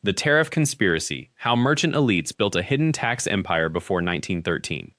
The Tariff Conspiracy: How Merchant Elites Built a Hidden Tax Empire Before 1913.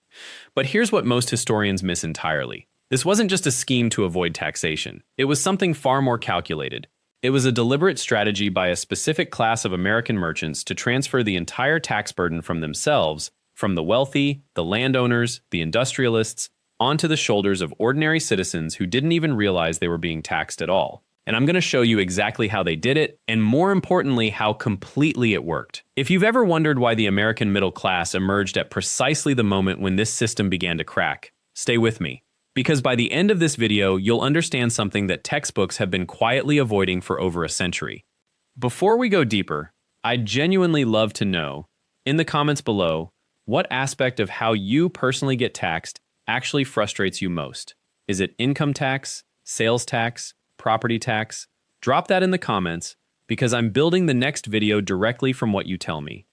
But here's what most historians miss entirely. This wasn't just a scheme to avoid taxation. It was something far more calculated. It was a deliberate strategy by a specific class of American merchants to transfer the entire tax burden from themselves, from the wealthy, the landowners, the industrialists, onto the shoulders of ordinary citizens who didn't even realize they were being taxed at all. And I'm going to show you exactly how they did it, and more importantly, how completely it worked. If you've ever wondered why the American middle class emerged at precisely the moment when this system began to crack, stay with me. Because by the end of this video, you'll understand something that textbooks have been quietly avoiding for over a century. Before we go deeper, I'd genuinely love to know, in the comments below, what aspect of how you personally get taxed actually frustrates you most. Is it income tax, sales tax, property tax? Drop that in the comments, because I'm building the next video directly from what you tell me.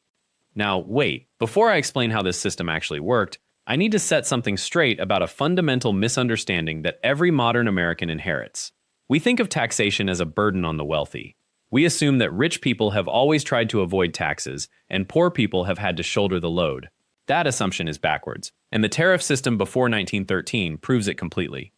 Now, wait, before I explain how this system actually worked, I need to set something straight about a fundamental misunderstanding that every modern American inherits. We think of taxation as a burden on the wealthy. We assume that rich people have always tried to avoid taxes, and poor people have had to shoulder the load. That assumption is backwards, and the tariff system before 1913 proves it completely.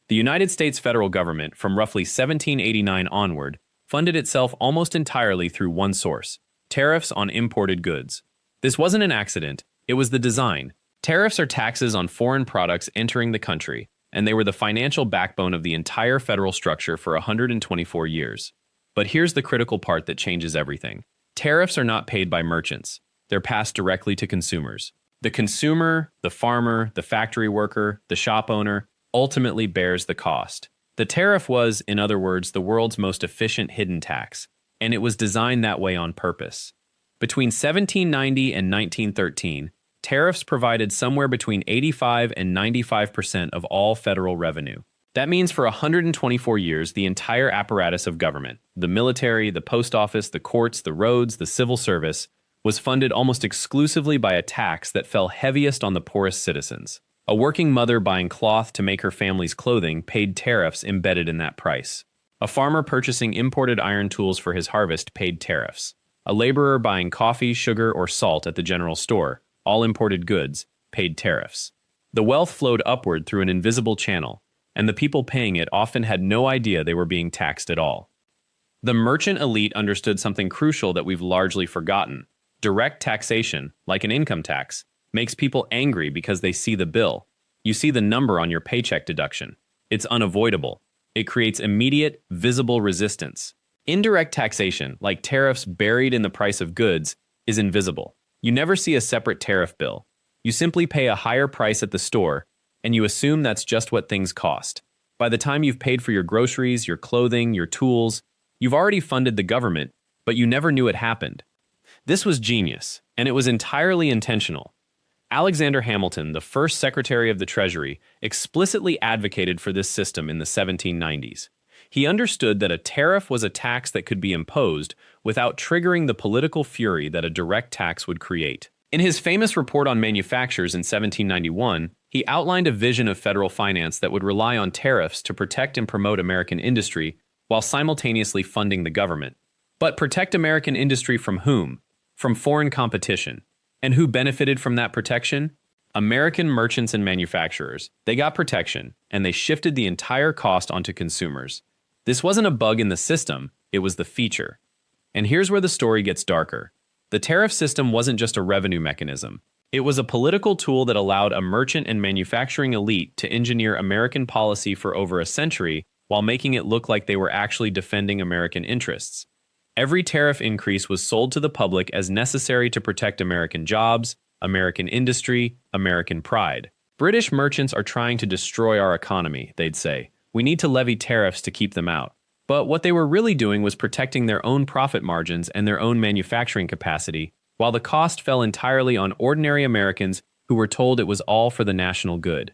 The United States federal government, from roughly 1789 onward, funded itself almost entirely through one source: tariffs on imported goods. This wasn't an accident, it was the design. Tariffs are taxes on foreign products entering the country, and they were the financial backbone of the entire federal structure for 124 years. But here's the critical part that changes everything. Tariffs are not paid by merchants. They're passed directly to consumers. The consumer, the farmer, the factory worker, the shop owner, ultimately bears the cost. The tariff was, in other words, the world's most efficient hidden tax, and it was designed that way on purpose. Between 1790 and 1913, tariffs provided somewhere between 85 and 95% of all federal revenue. That means for 124 years, the entire apparatus of government, the military, the post office, the courts, the roads, the civil service, was funded almost exclusively by a tax that fell heaviest on the poorest citizens. A working mother buying cloth to make her family's clothing paid tariffs embedded in that price. A farmer purchasing imported iron tools for his harvest paid tariffs. A laborer buying coffee, sugar, or salt at the general store, all imported goods, paid tariffs. The wealth flowed upward through an invisible channel, and the people paying it often had no idea they were being taxed at all. The merchant elite understood something crucial that we've largely forgotten. Direct taxation, like an income tax, makes people angry because they see the bill. You see the number on your paycheck deduction. It's unavoidable. It creates immediate, visible resistance. Indirect taxation, like tariffs buried in the price of goods, is invisible. You never see a separate tariff bill. You simply pay a higher price at the store, and you assume that's just what things cost. By the time you've paid for your groceries, your clothing, your tools, you've already funded the government, but you never knew it happened. This was genius, and it was entirely intentional. Alexander Hamilton, the first Secretary of the Treasury, explicitly advocated for this system in the 1790s. He understood that a tariff was a tax that could be imposed without triggering the political fury that a direct tax would create. In his famous report on manufactures in 1791, he outlined a vision of federal finance that would rely on tariffs to protect and promote American industry while simultaneously funding the government. But protect American industry from whom? From foreign competition. And who benefited from that protection? American merchants and manufacturers. They got protection, and they shifted the entire cost onto consumers. This wasn't a bug in the system, it was the feature. And here's where the story gets darker. The tariff system wasn't just a revenue mechanism. It was a political tool that allowed a merchant and manufacturing elite to engineer American policy for over a century while making it look like they were actually defending American interests. Every tariff increase was sold to the public as necessary to protect American jobs, American industry, American pride. British merchants are trying to destroy our economy, they'd say. We need to levy tariffs to keep them out. But what they were really doing was protecting their own profit margins and their own manufacturing capacity, while the cost fell entirely on ordinary Americans who were told it was all for the national good.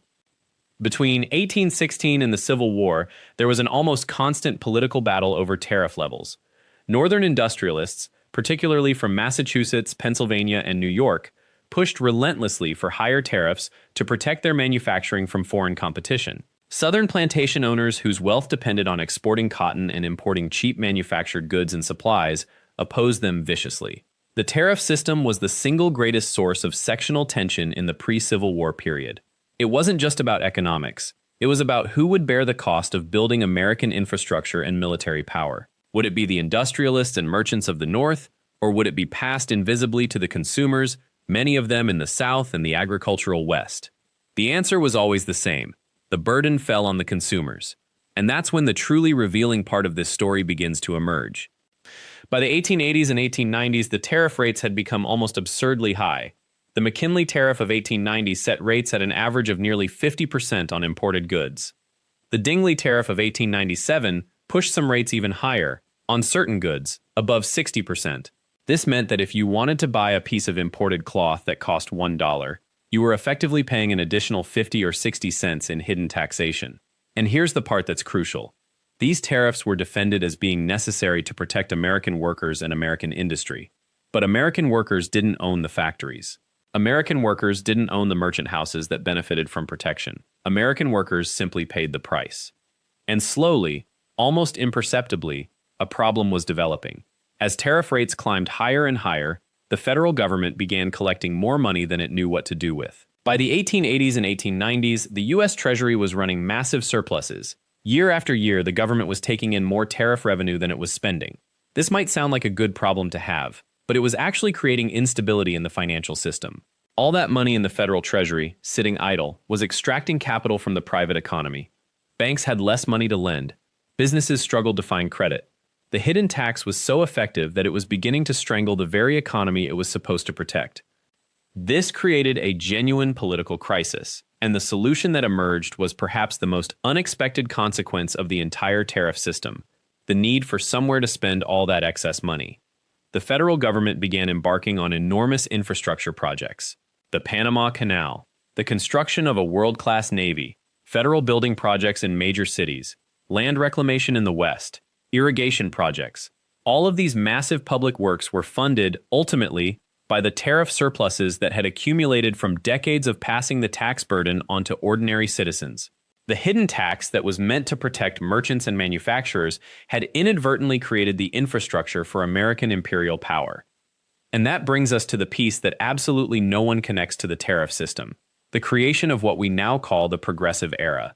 Between 1816 and the Civil War, there was an almost constant political battle over tariff levels. Northern industrialists, particularly from Massachusetts, Pennsylvania, and New York, pushed relentlessly for higher tariffs to protect their manufacturing from foreign competition. Southern plantation owners whose wealth depended on exporting cotton and importing cheap manufactured goods and supplies opposed them viciously. The tariff system was the single greatest source of sectional tension in the pre-Civil War period. It wasn't just about economics. It was about who would bear the cost of building American infrastructure and military power. Would it be the industrialists and merchants of the North, or would it be passed invisibly to the consumers, many of them in the South and the agricultural West? The answer was always the same. The burden fell on the consumers. And that's when the truly revealing part of this story begins to emerge. By the 1880s and 1890s, the tariff rates had become almost absurdly high. The McKinley Tariff of 1890 set rates at an average of nearly 50% on imported goods. The Dingley Tariff of 1897 pushed some rates even higher, on certain goods, above 60%. This meant that if you wanted to buy a piece of imported cloth that cost $1, you were effectively paying an additional 50 or 60 cents in hidden taxation. And here's the part that's crucial. These tariffs were defended as being necessary to protect American workers and American industry. But American workers didn't own the factories. American workers didn't own the merchant houses that benefited from protection. American workers simply paid the price. And slowly, almost imperceptibly, a problem was developing. As tariff rates climbed higher and higher, the federal government began collecting more money than it knew what to do with. By the 1880s and 1890s, the U.S. Treasury was running massive surpluses. Year after year, the government was taking in more tariff revenue than it was spending. This might sound like a good problem to have, but it was actually creating instability in the financial system. All that money in the federal treasury, sitting idle, was extracting capital from the private economy. Banks had less money to lend. Businesses struggled to find credit. The hidden tax was so effective that it was beginning to strangle the very economy it was supposed to protect. This created a genuine political crisis, and the solution that emerged was perhaps the most unexpected consequence of the entire tariff system: the need for somewhere to spend all that excess money. The federal government began embarking on enormous infrastructure projects: the Panama Canal, the construction of a world-class navy, federal building projects in major cities, land reclamation in the West, irrigation projects. All of these massive public works were funded, ultimately, by the tariff surpluses that had accumulated from decades of passing the tax burden onto ordinary citizens. The hidden tax that was meant to protect merchants and manufacturers had inadvertently created the infrastructure for American imperial power. And that brings us to the piece that absolutely no one connects to the tariff system: the creation of what we now call the Progressive Era.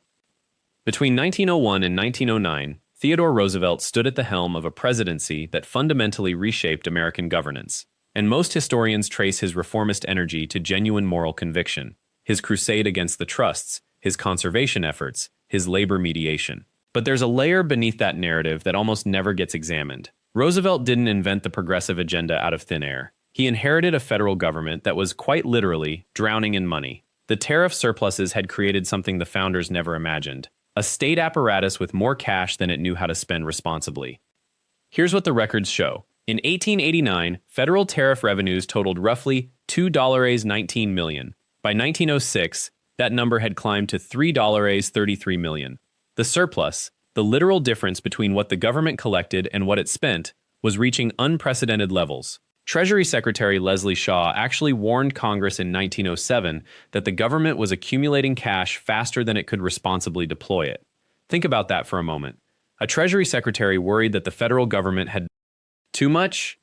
Between 1901 and 1909, Theodore Roosevelt stood at the helm of a presidency that fundamentally reshaped American governance. And most historians trace his reformist energy to genuine moral conviction: his crusade against the trusts, his conservation efforts, his labor mediation. But there's a layer beneath that narrative that almost never gets examined. Roosevelt didn't invent the progressive agenda out of thin air. He inherited a federal government that was quite literally drowning in money. The tariff surpluses had created something the founders never imagined: a state apparatus with more cash than it knew how to spend responsibly. Here's what the records show. In 1889, federal tariff revenues totaled roughly $2.19 million. By 1906, that number had climbed to $3.33 million. The surplus, the literal difference between what the government collected and what it spent, was reaching unprecedented levels. Treasury Secretary Leslie Shaw actually warned Congress in 1907 that the government was accumulating cash faster than it could responsibly deploy it. Think about that for a moment. A Treasury Secretary worried that the federal government had too much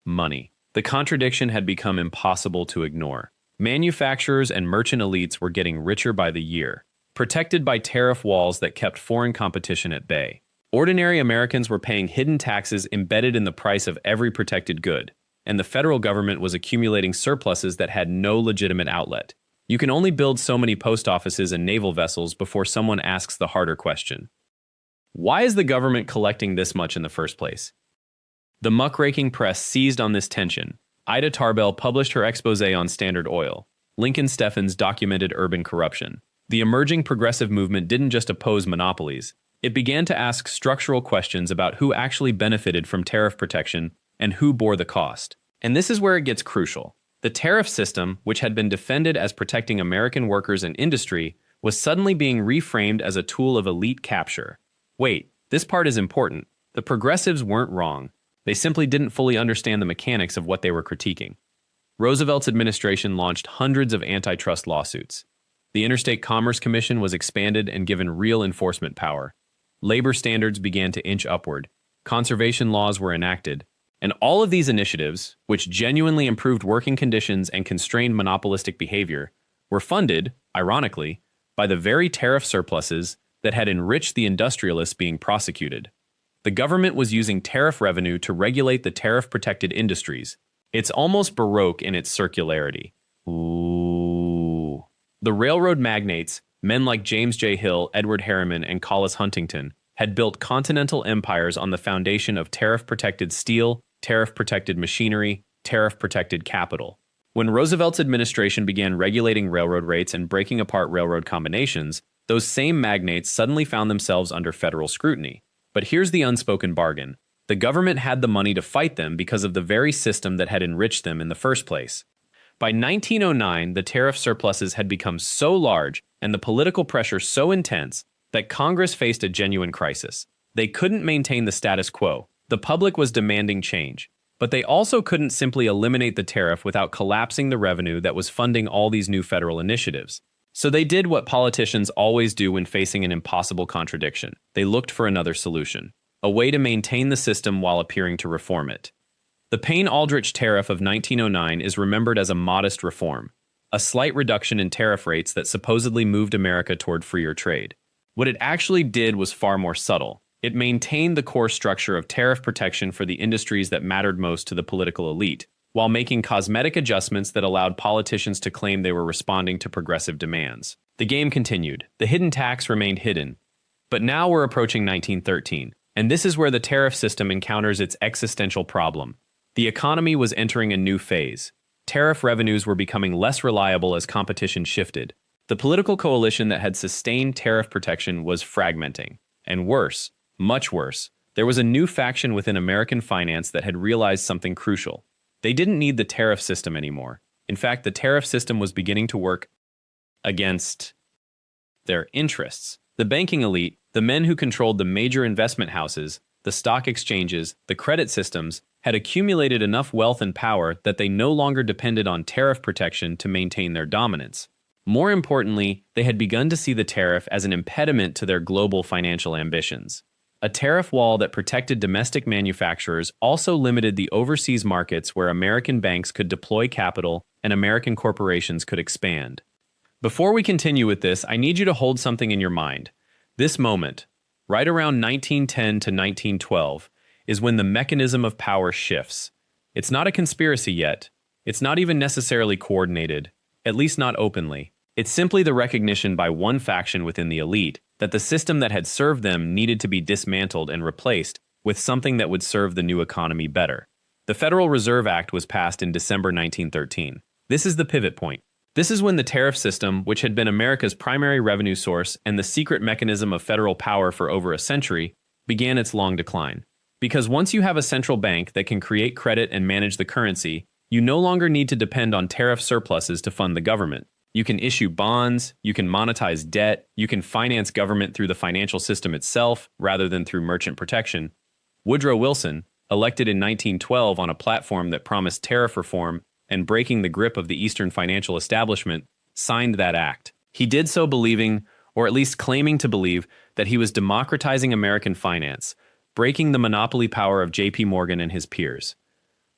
money. The contradiction had become impossible to ignore. Manufacturers and merchant elites were getting richer by the year, protected by tariff walls that kept foreign competition at bay. Ordinary Americans were paying hidden taxes embedded in the price of every protected good, and the federal government was accumulating surpluses that had no legitimate outlet. You can only build so many post offices and naval vessels before someone asks the harder question: why is the government collecting this much in the first place? The muckraking press seized on this tension. Ida Tarbell published her expose on Standard Oil. Lincoln Steffens documented urban corruption. The emerging progressive movement didn't just oppose monopolies. It began to ask structural questions about who actually benefited from tariff protection and who bore the cost. And this is where it gets crucial. The tariff system, which had been defended as protecting American workers and industry, was suddenly being reframed as a tool of elite capture. Wait, this part is important. The progressives weren't wrong. They simply didn't fully understand the mechanics of what they were critiquing. Roosevelt's administration launched hundreds of antitrust lawsuits. The Interstate Commerce Commission was expanded and given real enforcement power. Labor standards began to inch upward. Conservation laws were enacted. And all of these initiatives, which genuinely improved working conditions and constrained monopolistic behavior, were funded, ironically, by the very tariff surpluses that had enriched the industrialists being prosecuted. The government was using tariff revenue to regulate the tariff-protected industries. It's almost Baroque in its circularity. Ooh. The railroad magnates, men like James J. Hill, Edward Harriman, and Collis Huntington, had built continental empires on the foundation of tariff-protected steel, tariff-protected machinery, tariff-protected capital. When Roosevelt's administration began regulating railroad rates and breaking apart railroad combinations, those same magnates suddenly found themselves under federal scrutiny. But here's the unspoken bargain. The government had the money to fight them because of the very system that had enriched them in the first place. By 1909, the tariff surpluses had become so large and the political pressure so intense that Congress faced a genuine crisis. They couldn't maintain the status quo. The public was demanding change. But they also couldn't simply eliminate the tariff without collapsing the revenue that was funding all these new federal initiatives. So they did what politicians always do when facing an impossible contradiction. They looked for another solution, a way to maintain the system while appearing to reform it. The Payne-Aldrich Tariff of 1909 is remembered as a modest reform, a slight reduction in tariff rates that supposedly moved America toward freer trade. What it actually did was far more subtle. It maintained the core structure of tariff protection for the industries that mattered most to the political elite, while making cosmetic adjustments that allowed politicians to claim they were responding to progressive demands. The game continued. The hidden tax remained hidden. But now we're approaching 1913, and this is where the tariff system encounters its existential problem. The economy was entering a new phase. Tariff revenues were becoming less reliable as competition shifted. The political coalition that had sustained tariff protection was fragmenting. And worse, much worse, there was a new faction within American finance that had realized something crucial. They didn't need the tariff system anymore. In fact, the tariff system was beginning to work against their interests. The banking elite, the men who controlled the major investment houses, the stock exchanges, the credit systems, had accumulated enough wealth and power that they no longer depended on tariff protection to maintain their dominance. More importantly, they had begun to see the tariff as an impediment to their global financial ambitions. A tariff wall that protected domestic manufacturers also limited the overseas markets where American banks could deploy capital and American corporations could expand. Before we continue with this, I need you to hold something in your mind. This moment, right around 1910 to 1912, is when the mechanism of power shifts. It's not a conspiracy yet. It's not even necessarily coordinated, at least not openly. It's simply the recognition by one faction within the elite that the system that had served them needed to be dismantled and replaced with something that would serve the new economy better. The Federal Reserve Act was passed in December 1913. This is the pivot point. This is when the tariff system, which had been America's primary revenue source and the secret mechanism of federal power for over a century, began its long decline. Because once you have a central bank that can create credit and manage the currency, you no longer need to depend on tariff surpluses to fund the government. You can issue bonds, you can monetize debt, you can finance government through the financial system itself rather than through merchant protection. Woodrow Wilson, elected in 1912 on a platform that promised tariff reform and breaking the grip of the Eastern financial establishment, signed that act. He did so believing, or at least claiming to believe, that he was democratizing American finance, breaking the monopoly power of J.P. Morgan and his peers.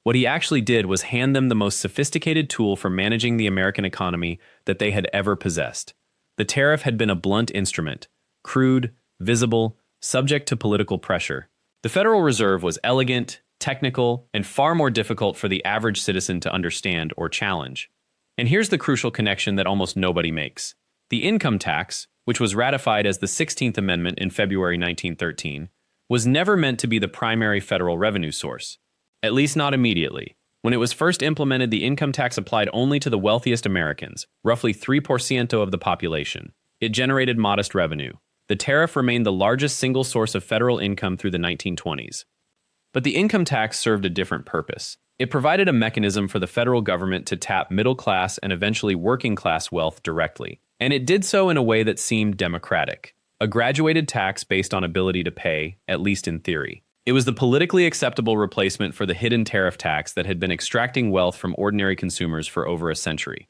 What he actually did was hand them the most sophisticated tool for managing the American economy that they had ever possessed. The tariff had been a blunt instrument, crude, visible, subject to political pressure. The Federal Reserve was elegant, technical, and far more difficult for the average citizen to understand or challenge. And here's the crucial connection that almost nobody makes. The income tax, which was ratified as the 16th Amendment in February 1913, was never meant to be the primary federal revenue source. At least not immediately. When it was first implemented, the income tax applied only to the wealthiest Americans, roughly 3% of the population. It generated modest revenue. The tariff remained the largest single source of federal income through the 1920s. But the income tax served a different purpose. It provided a mechanism for the federal government to tap middle-class and eventually working-class wealth directly. And it did so in a way that seemed democratic. A graduated tax based on ability to pay, at least in theory. It was the politically acceptable replacement for the hidden tariff tax that had been extracting wealth from ordinary consumers for over a century.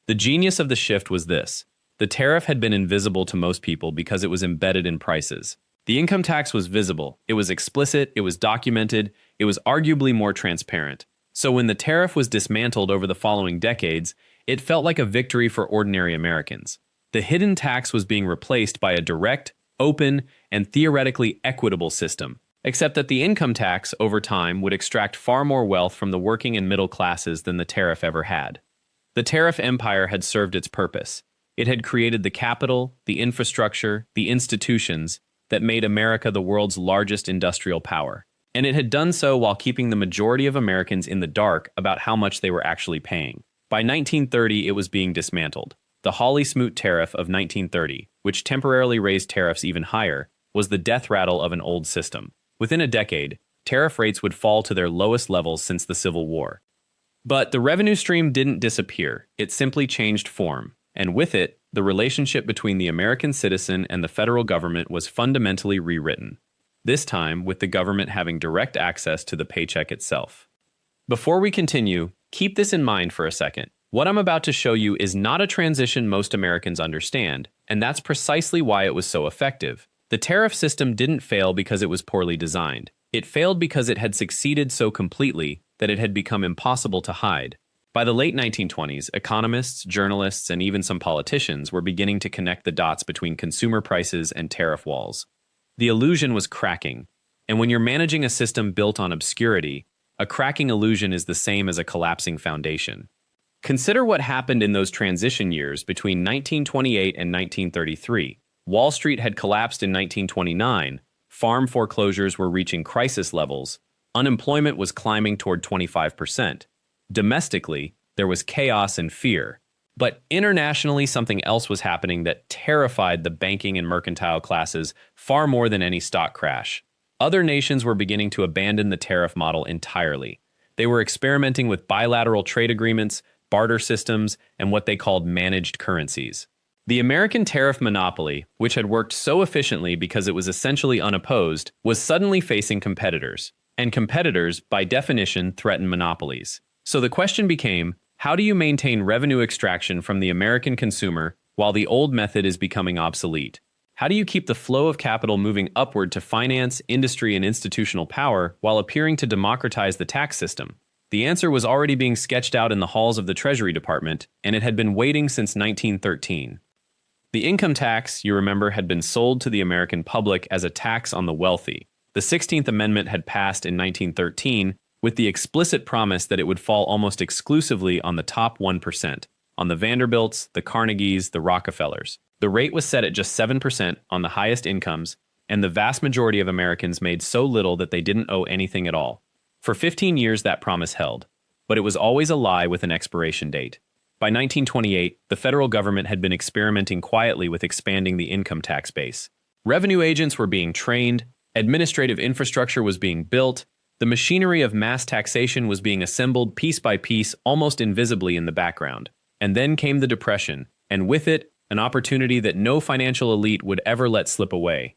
The genius of the shift was this. The tariff had been invisible to most people because it was embedded in prices. The income tax was visible, it was explicit, it was documented, it was arguably more transparent. So when the tariff was dismantled over the following decades, it felt like a victory for ordinary Americans. The hidden tax was being replaced by a direct, open, and theoretically equitable system, except that the income tax, over time, would extract far more wealth from the working and middle classes than the tariff ever had. The tariff empire had served its purpose. It had created the capital, the infrastructure, the institutions that made America the world's largest industrial power. And it had done so while keeping the majority of Americans in the dark about how much they were actually paying. By 1930, it was being dismantled. The Hawley-Smoot Tariff of 1930, which temporarily raised tariffs even higher, was the death rattle of an old system. Within a decade, tariff rates would fall to their lowest levels since the Civil War. But the revenue stream didn't disappear, it simply changed form. And with it, the relationship between the American citizen and the federal government was fundamentally rewritten. This time, with the government having direct access to the paycheck itself. Before we continue, keep this in mind for a second. What I'm about to show you is not a transition most Americans understand, and that's precisely why it was so effective. The tariff system didn't fail because it was poorly designed. It failed because it had succeeded so completely that it had become impossible to hide. By the late 1920s, economists, journalists, and even some politicians were beginning to connect the dots between consumer prices and tariff walls. The illusion was cracking, and when you're managing a system built on obscurity, a cracking illusion is the same as a collapsing foundation. Consider what happened in those transition years between 1928 and 1933. Wall Street had collapsed in 1929, farm foreclosures were reaching crisis levels, unemployment was climbing toward 25%. Domestically, there was chaos and fear. But internationally, something else was happening that terrified the banking and mercantile classes far more than any stock crash. Other nations were beginning to abandon the tariff model entirely. They were experimenting with bilateral trade agreements, barter systems, and what they called managed currencies. The American tariff monopoly, which had worked so efficiently because it was essentially unopposed, was suddenly facing competitors. And competitors, by definition, threaten monopolies. So the question became, how do you maintain revenue extraction from the American consumer while the old method is becoming obsolete? How do you keep the flow of capital moving upward to finance, industry, and institutional power while appearing to democratize the tax system? The answer was already being sketched out in the halls of the Treasury Department, and it had been waiting since 1913. The income tax, you remember, had been sold to the American public as a tax on the wealthy. The 16th Amendment had passed in 1913, with the explicit promise that it would fall almost exclusively on the top 1%, on the Vanderbilts, the Carnegies, the Rockefellers. The rate was set at just 7% on the highest incomes, and the vast majority of Americans made so little that they didn't owe anything at all. For 15 years, that promise held, but it was always a lie with an expiration date. By 1928, the federal government had been experimenting quietly with expanding the income tax base. Revenue agents were being trained, administrative infrastructure was being built, the machinery of mass taxation was being assembled piece by piece, almost invisibly in the background. And then came the Depression, and with it, an opportunity that no financial elite would ever let slip away.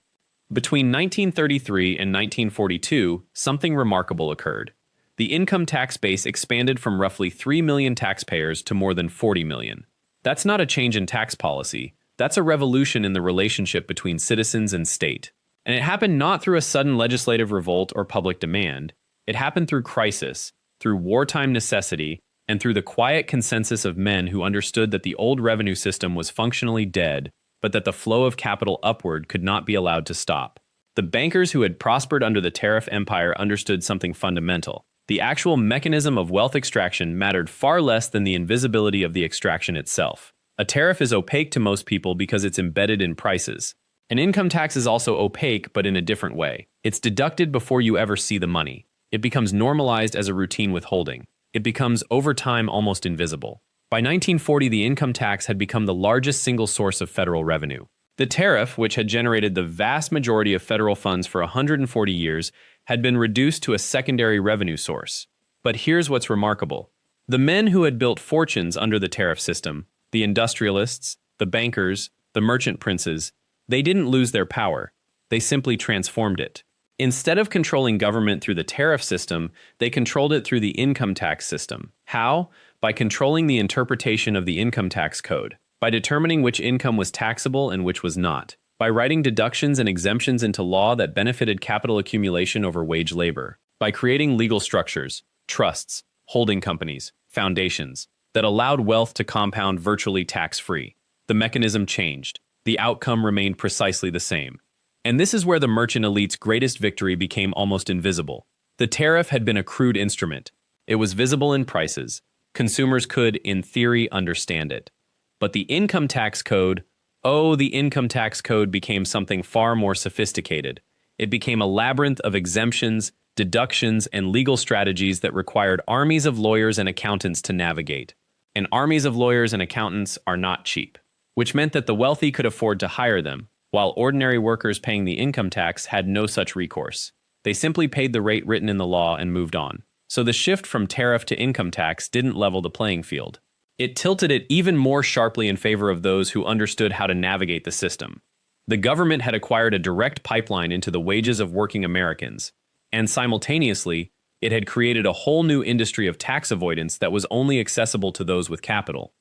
Between 1933 and 1942, something remarkable occurred. The income tax base expanded from roughly 3 million taxpayers to more than 40 million. That's not a change in tax policy. That's a revolution in the relationship between citizens and state. And it happened not through a sudden legislative revolt or public demand. It happened through crisis, through wartime necessity, and through the quiet consensus of men who understood that the old revenue system was functionally dead, but that the flow of capital upward could not be allowed to stop. The bankers who had prospered under the tariff empire understood something fundamental. The actual mechanism of wealth extraction mattered far less than the invisibility of the extraction itself. A tariff is opaque to most people because it's embedded in prices. An income tax is also opaque, but in a different way. It's deducted before you ever see the money. It becomes normalized as a routine withholding. It becomes, over time, almost invisible. By 1940, the income tax had become the largest single source of federal revenue. The tariff, which had generated the vast majority of federal funds for 140 years, had been reduced to a secondary revenue source. But here's what's remarkable. The men who had built fortunes under the tariff system, the industrialists, the bankers, the merchant princes, they didn't lose their power. They simply transformed it. Instead of controlling government through the tariff system, they controlled it through the income tax system. How? By controlling the interpretation of the income tax code. By determining which income was taxable and which was not. by writing deductions and exemptions into law that benefited capital accumulation over wage labor, by creating legal structures, trusts, holding companies, foundations, that allowed wealth to compound virtually tax-free. The mechanism changed. The outcome remained precisely the same. And this is where the merchant elite's greatest victory became almost invisible. The tariff had been a crude instrument. It was visible in prices. Consumers could, in theory, understand it. But the income tax code, the income tax code became something far more sophisticated. It became a labyrinth of exemptions, deductions, and legal strategies that required armies of lawyers and accountants to navigate. And armies of lawyers and accountants are not cheap, which meant that the wealthy could afford to hire them, while ordinary workers paying the income tax had no such recourse. They simply paid the rate written in the law and moved on. So the shift from tariff to income tax didn't level the playing field. It tilted it even more sharply in favor of those who understood how to navigate the system. The government had acquired a direct pipeline into the wages of working Americans, and simultaneously, it had created a whole new industry of tax avoidance that was only accessible to those with capital.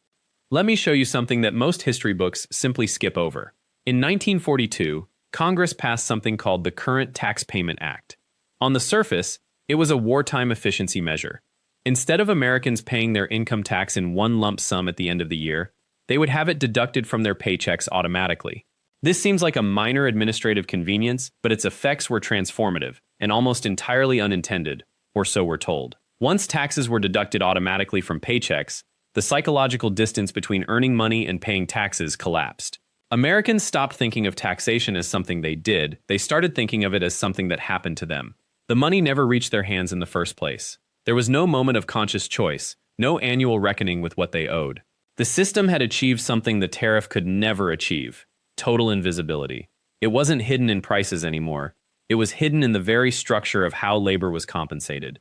Let me show you something that most history books simply skip over. In 1942, Congress passed something called the Current Tax Payment Act. On the surface, it was a wartime efficiency measure. Instead of Americans paying their income tax in one lump sum at the end of the year, they would have it deducted from their paychecks automatically. This seems like a minor administrative convenience, but its effects were transformative and almost entirely unintended, or so we're told. Once taxes were deducted automatically from paychecks, the psychological distance between earning money and paying taxes collapsed. Americans stopped thinking of taxation as something they did. They started thinking of it as something that happened to them. The money never reached their hands in the first place. There was no moment of conscious choice, no annual reckoning with what they owed. The system had achieved something the tariff could never achieve: total invisibility. It wasn't hidden in prices anymore. It was hidden in the very structure of how labor was compensated.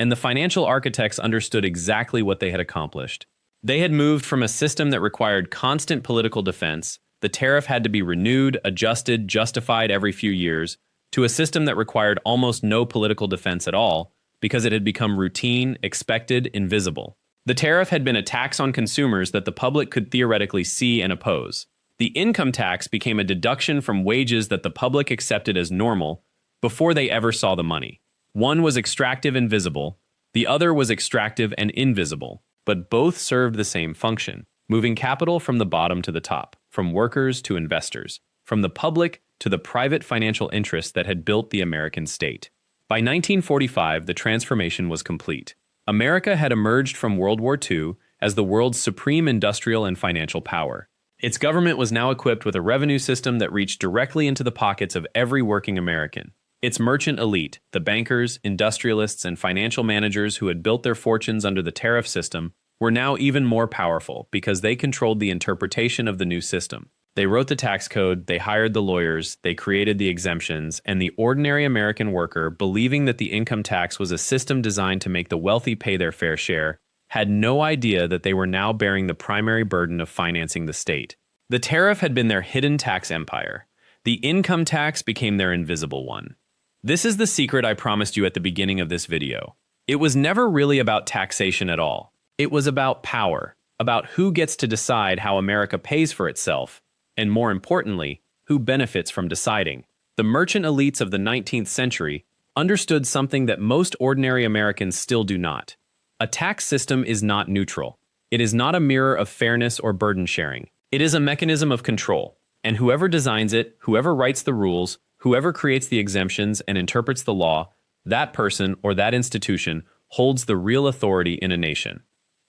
And the financial architects understood exactly what they had accomplished. They had moved from a system that required constant political defense, the tariff had to be renewed, adjusted, justified every few years, to a system that required almost no political defense at all, because it had become routine, expected, invisible. The tariff had been a tax on consumers that the public could theoretically see and oppose. The income tax became a deduction from wages that the public accepted as normal before they ever saw the money. One was extractive and visible, the other was extractive and invisible, but both served the same function: moving capital from the bottom to the top, from workers to investors, from the public to the private financial interests that had built the American state. By 1945, the transformation was complete. America had emerged from World War II as the world's supreme industrial and financial power. Its government was now equipped with a revenue system that reached directly into the pockets of every working American. Its merchant elite, the bankers, industrialists, and financial managers who had built their fortunes under the tariff system, were now even more powerful because they controlled the interpretation of the new system. They wrote the tax code, they hired the lawyers, they created the exemptions, and the ordinary American worker, believing that the income tax was a system designed to make the wealthy pay their fair share, had no idea that they were now bearing the primary burden of financing the state. The tariff had been their hidden tax empire. The income tax became their invisible one. This is the secret I promised you at the beginning of this video. It was never really about taxation at all. It was about power, about who gets to decide how America pays for itself, and more importantly, who benefits from deciding. The merchant elites of the 19th century understood something that most ordinary Americans still do not. A tax system is not neutral. It is not a mirror of fairness or burden sharing. It is a mechanism of control, and whoever designs it, whoever writes the rules, whoever creates the exemptions and interprets the law, that person or that institution holds the real authority in a nation.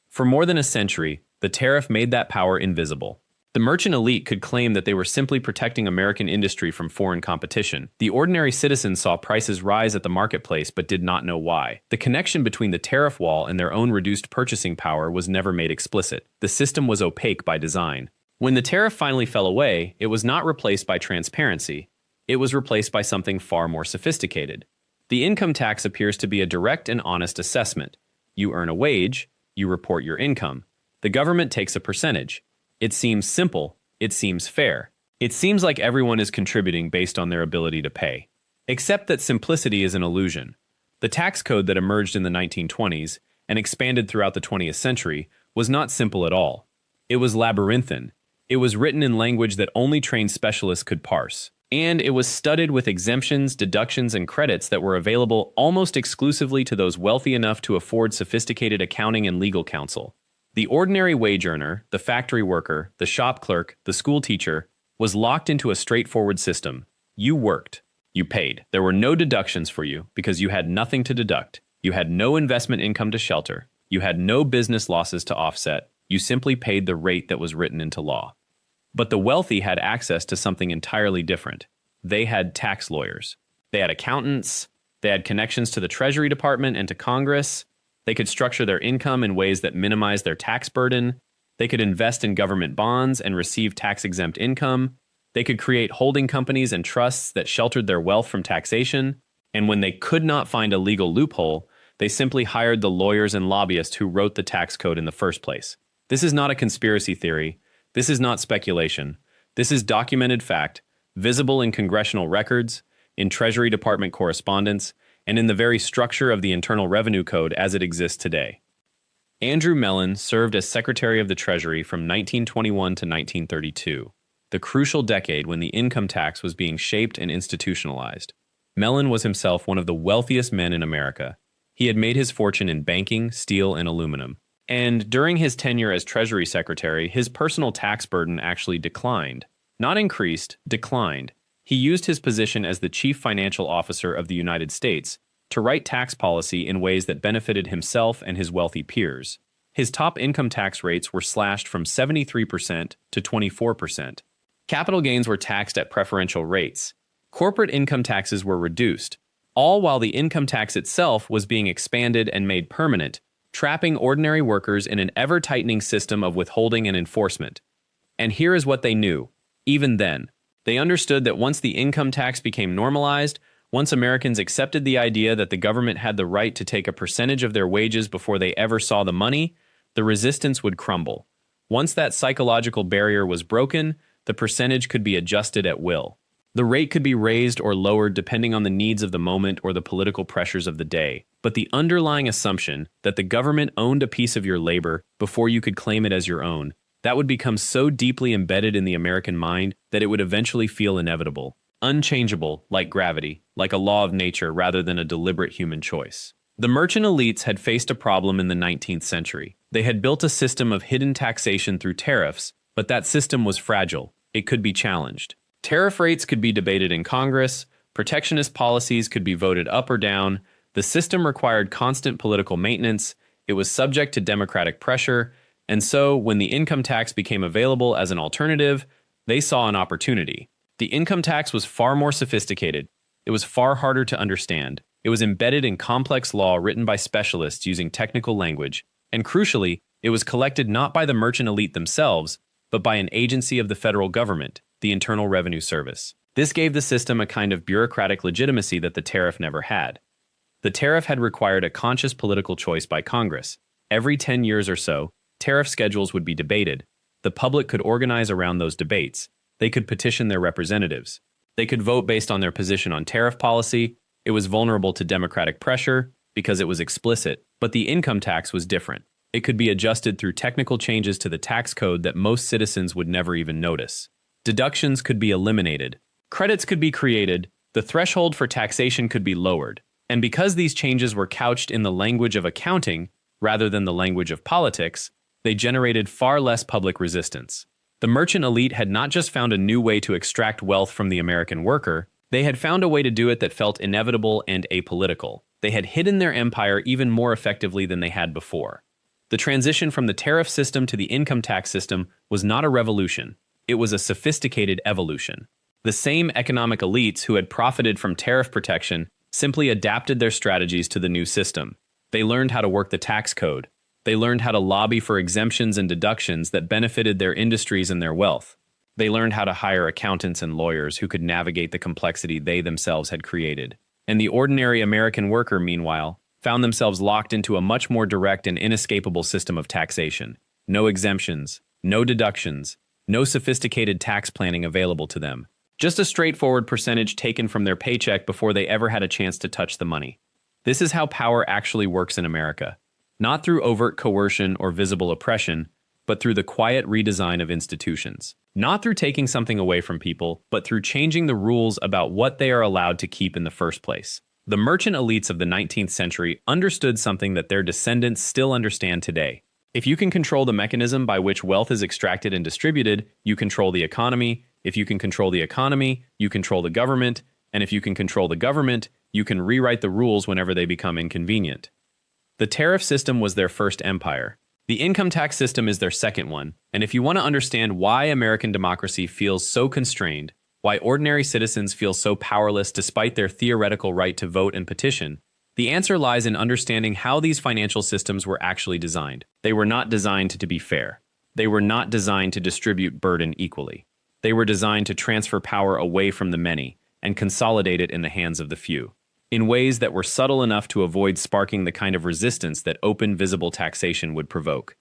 For more than a century, the tariff made that power invisible. The merchant elite could claim that they were simply protecting American industry from foreign competition. The ordinary citizen saw prices rise at the marketplace but did not know why. The connection between the tariff wall and their own reduced purchasing power was never made explicit. The system was opaque by design. When the tariff finally fell away, it was not replaced by transparency. It was replaced by something far more sophisticated. The income tax appears to be a direct and honest assessment. You earn a wage, you report your income. The government takes a percentage. It seems simple, it seems fair. It seems like everyone is contributing based on their ability to pay. Except that simplicity is an illusion. The tax code that emerged in the 1920s and expanded throughout the 20th century was not simple at all. It was labyrinthine. It was written in language that only trained specialists could parse. And it was studded with exemptions, deductions, and credits that were available almost exclusively to those wealthy enough to afford sophisticated accounting and legal counsel. The ordinary wage earner, the factory worker, the shop clerk, the school teacher, was locked into a straightforward system. You worked. You paid. There were no deductions for you because you had nothing to deduct. You had no investment income to shelter. You had no business losses to offset. You simply paid the rate that was written into law. But the wealthy had access to something entirely different. They had tax lawyers. They had accountants. They had connections to the Treasury Department and to Congress. They could structure their income in ways that minimized their tax burden. They could invest in government bonds and receive tax-exempt income. They could create holding companies and trusts that sheltered their wealth from taxation. And when they could not find a legal loophole, they simply hired the lawyers and lobbyists who wrote the tax code in the first place. This is not a conspiracy theory. This is not speculation. This is documented fact, visible in congressional records, in Treasury Department correspondence, and in the very structure of the Internal Revenue Code as it exists today. Andrew Mellon served as Secretary of the Treasury from 1921 to 1932, the crucial decade when the income tax was being shaped and institutionalized. Mellon was himself one of the wealthiest men in America. He had made his fortune in banking, steel, and aluminum. And during his tenure as Treasury Secretary, his personal tax burden actually declined. Not increased, declined. He used his position as the Chief Financial Officer of the United States to write tax policy in ways that benefited himself and his wealthy peers. His top income tax rates were slashed from 73% to 24%. Capital gains were taxed at preferential rates. Corporate income taxes were reduced, all while the income tax itself was being expanded and made permanent, trapping ordinary workers in an ever-tightening system of withholding and enforcement. And here is what they knew, even then. They understood that once the income tax became normalized, once Americans accepted the idea that the government had the right to take a percentage of their wages before they ever saw the money, the resistance would crumble. Once that psychological barrier was broken, the percentage could be adjusted at will. The rate could be raised or lowered depending on the needs of the moment or the political pressures of the day. But the underlying assumption that the government owned a piece of your labor before you could claim it as your own, that would become so deeply embedded in the American mind that it would eventually feel inevitable, unchangeable like gravity, like a law of nature rather than a deliberate human choice. The merchant elites had faced a problem in the 19th century. They had built a system of hidden taxation through tariffs, but that system was fragile. It could be challenged. Tariff rates could be debated in Congress, protectionist policies could be voted up or down, the system required constant political maintenance, it was subject to democratic pressure, and so when the income tax became available as an alternative, they saw an opportunity. The income tax was far more sophisticated, it was far harder to understand, it was embedded in complex law written by specialists using technical language, and crucially, it was collected not by the merchant elite themselves, but by an agency of the federal government, the Internal Revenue Service. This gave the system a kind of bureaucratic legitimacy that the tariff never had. The tariff had required a conscious political choice by Congress. Every 10 years or so, tariff schedules would be debated. The public could organize around those debates. They could petition their representatives. They could vote based on their position on tariff policy. It was vulnerable to democratic pressure because it was explicit, but the income tax was different. It could be adjusted through technical changes to the tax code that most citizens would never even notice. Deductions could be eliminated. Credits could be created. The threshold for taxation could be lowered. And because these changes were couched in the language of accounting rather than the language of politics, they generated far less public resistance. The merchant elite had not just found a new way to extract wealth from the American worker, they had found a way to do it that felt inevitable and apolitical. They had hidden their empire even more effectively than they had before. The transition from the tariff system to the income tax system was not a revolution. It was a sophisticated evolution. The same economic elites who had profited from tariff protection simply adapted their strategies to the new system. They learned how to work the tax code. They learned how to lobby for exemptions and deductions that benefited their industries and their wealth. They learned how to hire accountants and lawyers who could navigate the complexity they themselves had created. And the ordinary American worker, meanwhile, found themselves locked into a much more direct and inescapable system of taxation. No exemptions, no deductions, no sophisticated tax planning available to them. Just a straightforward percentage taken from their paycheck before they ever had a chance to touch the money. This is how power actually works in America. Not through overt coercion or visible oppression, but through the quiet redesign of institutions. Not through taking something away from people, but through changing the rules about what they are allowed to keep in the first place. The merchant elites of the 19th century understood something that their descendants still understand today. If you can control the mechanism by which wealth is extracted and distributed, you control the economy. If you can control the economy, you control the government. And if you can control the government, you can rewrite the rules whenever they become inconvenient. The tariff system was their first empire. The income tax system is their second one. And if you want to understand why American democracy feels so constrained, why ordinary citizens feel so powerless despite their theoretical right to vote and petition, the answer lies in understanding how these financial systems were actually designed. They were not designed to be fair. They were not designed to distribute burden equally. They were designed to transfer power away from the many and consolidate it in the hands of the few, in ways that were subtle enough to avoid sparking the kind of resistance that open, visible taxation would provoke.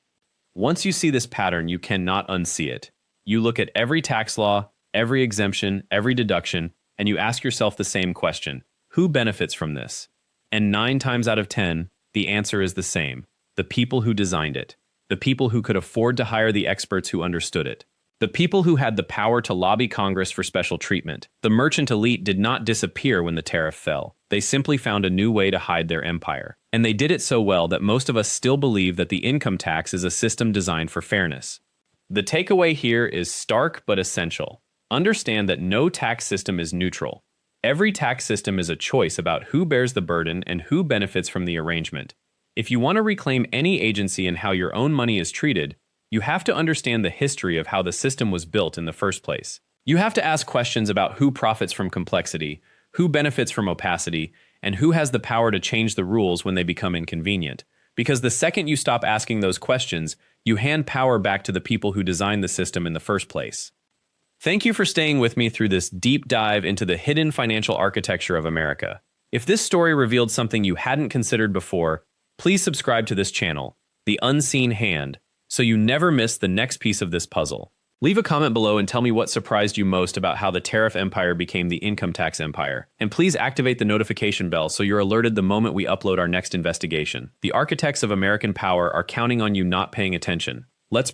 Once you see this pattern, you cannot unsee it. You look at every tax law, every exemption, every deduction, and you ask yourself the same question: who benefits from this? And 9 times out of 10, the answer is the same: the people who designed it, the people who could afford to hire the experts who understood it, the people who had the power to lobby Congress for special treatment. The merchant elite did not disappear when the tariff fell. They simply found a new way to hide their empire. And they did it so well that most of us still believe that the income tax is a system designed for fairness. The takeaway here is stark but essential. Understand that no tax system is neutral. Every tax system is a choice about who bears the burden and who benefits from the arrangement. If you want to reclaim any agency in how your own money is treated, you have to understand the history of how the system was built in the first place. You have to ask questions about who profits from complexity, who benefits from opacity, and who has the power to change the rules when they become inconvenient. Because the second you stop asking those questions, you hand power back to the people who designed the system in the first place. Thank you for staying with me through this deep dive into the hidden financial architecture of America. If this story revealed something you hadn't considered before, please subscribe to this channel, The Unseen Hand, so you never miss the next piece of this puzzle. Leave a comment below and tell me what surprised you most about how the tariff empire became the income tax empire. And please activate the notification bell so you're alerted the moment we upload our next investigation. The architects of American power are counting on you not paying attention. Let's